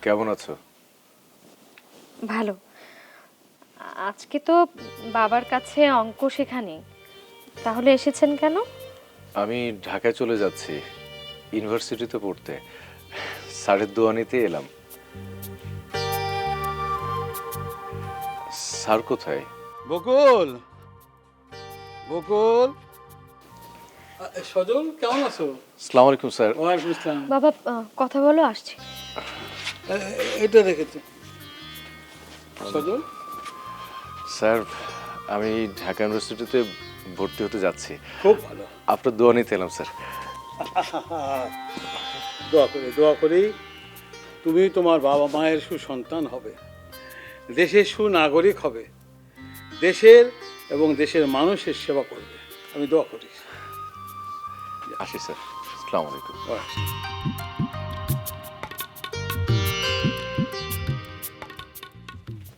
কেমন আছো? ভালো। আজকে তো বাবার কাছে অঙ্ক শেখানি, তাহলে এসেছেন কেন? আমি ঢাকায় চলে যাচ্ছি ইউনিভার্সিটিতে পড়তে। স্যারের দোয়া নিতে এলাম। স্যার কোথায়? বকুল, বকুল, সজল কেমন আছো? আসসালামু আলাইকুম স্যার। ওয়ালাইকুম আসসালাম। বাবা কথা বলো, আসছি। এটা রেখেছে সজল। স্যার আমি ঢাকা ইউনিভার্সিটিতে ভর্তি হতে যাচ্ছি। খুব ভালো। আপনার দোয়া নিতে এলাম স্যার। দোয়া করি তুমি তোমার বাবা মায়ের সুসন্তান হবে, দেশের সুনাগরিক হবে, দেশের এবং দেশের মানুষের সেবা করবে। আমি দোয়া করি। আসি স্যার। আসসালামু আলাইকুম।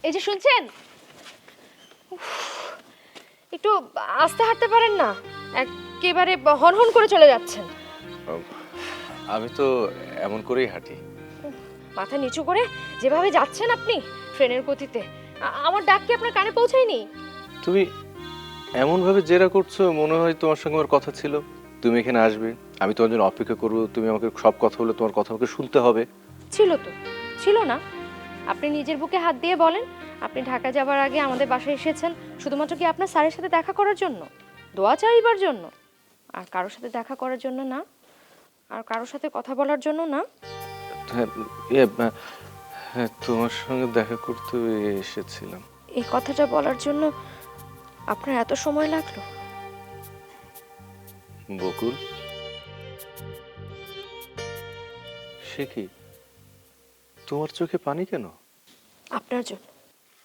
এই যে শুনছেন, উফ, একটু আস্তে হাঁটতে পারেন না? একেবারে হনহন করে চলে যাচ্ছেন। আমি তো এমন করেই হাঁটি। মাথা নিচু করে যেভাবে যাচ্ছেন আপনি ট্রেনের গতিতে, আমার ডাক কি আপনার কানে পৌঁছায়নি? তুমি এমন ভাবে জেরা করছো, মনে হয় তোমার সঙ্গে আমার কথা ছিল। তুমি এখানে আসবে, আমি তোমার জন্য অপেক্ষা করবো, তুমি আমাকে সব কথা বলে তোমার কথা আমাকে শুনতে হবে। ছিল তো, ছিল না? আপনি নিজের বুকে হাত দিয়ে বলেন, আপনি ঢাকা যাবার আগে আমাদের বাসায় এসেছেন শুধুমাত্র কি আপনার স্যারের সাথে দেখা করার জন্য, দোয়া চাইবার জন্য, আর কারোর সাথে দেখা করার জন্য না, আর কারোর সাথে কথা বলার জন্য না? হ্যাঁ, হ্যাঁ, তোমার সঙ্গে দেখা করতে এসেছিলাম। এই কথাটা বলার জন্য আপনার এত সময় লাগলো? বকুল, সে কি, তোমার চোখে পানি কেন? আপনার জন্য।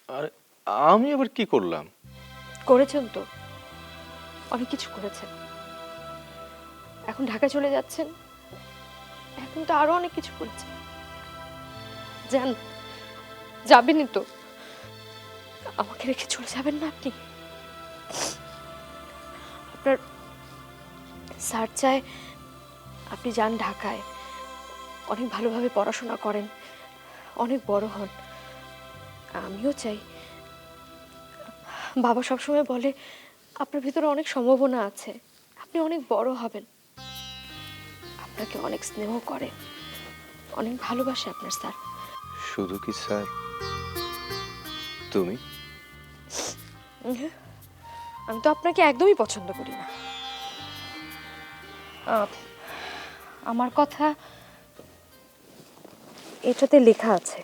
আরে আমি আবার কি করলাম? করেছেন তো, অনেক কিছু করেছেন। এখন ঢাকা চলে যাচ্ছেন, এখন তো আরো অনেক কিছু করেছেন। যান, যাবেনই তো, আমাকে রেখে চলে যাবেন না আপনি? আপনার স্যার চায় আপনি যান ঢাকায়, অনেক ভালোভাবে পড়াশোনা করেন, অনেক বড় হন। আমিও চাই। বাবা সবসময় বলে আপনার ভিতরে অনেক সম্ভাবনা আছে, আপনি অনেক বড় হবেন। আপনাকে অনেক স্নেহ করে, অনেক ভালোবাসে আপনার স্যার। শুধু কি স্যার, তুমি? আমি তো আপনাকে একদমই পছন্দ করি না। আমার কথা এটাতে লেখা আছে।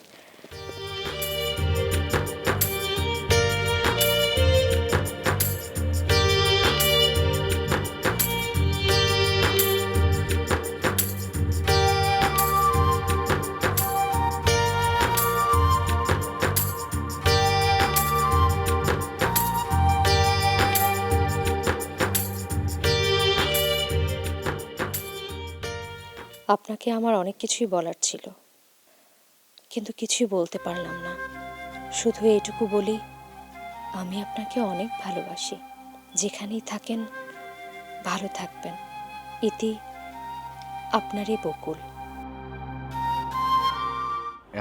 আপনাকে আমার অনেক কিছুই বলার ছিল, কিন্তু কিছুই বলতে পারলাম না। শুধু এইটুকু বলি, আমি আপনাকে অনেক ভালোবাসি। যেখানেই থাকেন ভালো থাকবেন। ইতি, আপনারই বকুল।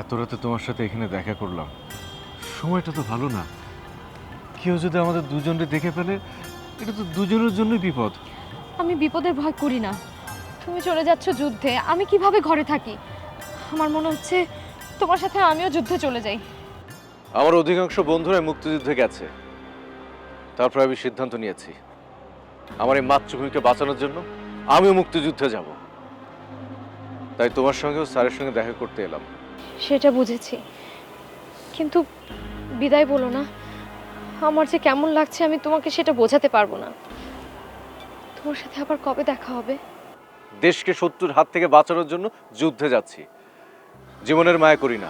এত রাতে তোমার সাথে এখানে দেখা করলাম, সময়টা তো ভালো না। কেউ যদি আমাদের দুজনকে দেখে ফেলে, এটা তো দুজনের জন্যই বিপদ। আমি বিপদের ভয় করি না। তুমি চলে যাচ্ছ যুদ্ধে, আমি কিভাবে ঘরে থাকি? আমার মনে হচ্ছে তোমার সাথে আমিও যুদ্ধে চলে যাই। আমার অধিকাংশ বন্ধুরা মুক্তিযুদ্ধে গেছে, তারপর আমি সিদ্ধান্ত নিয়েছি আমার এই মাতৃভূমিকে বাঁচানোর জন্য আমিও মুক্তিযুদ্ধে যাব। তাই তোমার সঙ্গেও স্যারের সঙ্গে দেখা করতে এলাম। সেটা বুঝেছি, কিন্তু বিদায় বলো না। আমার যে কেমন লাগছে আমি তোমাকে সেটা বোঝাতে পারবো না। তোমার সাথে আবার কবে দেখা হবে? দেশকে শত্রুর হাত থেকে বাঁচানোর জন্য যুদ্ধে যাচ্ছি। জীবনের মায়া করি না।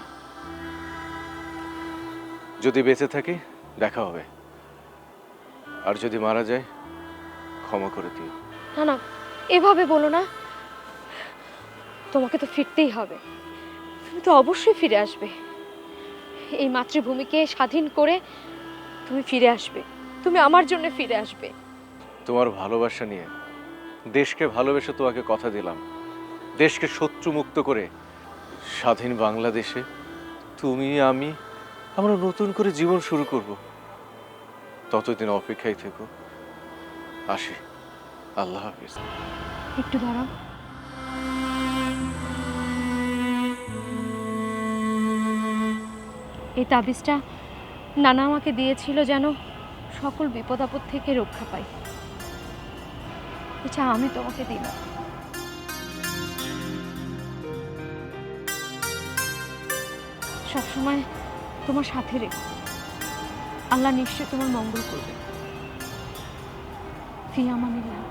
যদি বেঁচে থাকি দেখা হবে, আর যদি মারা যায় ক্ষমা করে দিও। না না, এভাবে বলো না। তোমাকে তো ফিরতেই হবে, তুমি তো অবশ্যই ফিরে আসবে। এই মাতৃভূমিকে স্বাধীন করে তুমি ফিরে আসবে, তুমি আমার জন্য ফিরে আসবে। তোমার ভালোবাসা নিয়ে দেশকে ভালোবেসে তোমাকে কথা দিলাম, দেশকে শত্রু মুক্ত করে স্বাধীন বাংলাদেশে তুমি আমি আমরা নতুন করে জীবন শুরু করব। ততদিন অপেক্ষায় থেকো। আসি। আল্লাহ হাফিজ। একটু দাঁড়াও। এই তাবিজটা নানা আমাকে দিয়েছিল যেন সকল বিপদ আপদ থেকে রক্ষা পাই। এটা আমি তোমাকে দিলাম। সবসময় তোমার সাথে রেখো। আল্লাহ নিশ্চয় তোমার মঙ্গল করবে। ফি আমানিল্লাহ।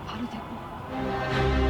ভালো থেকো।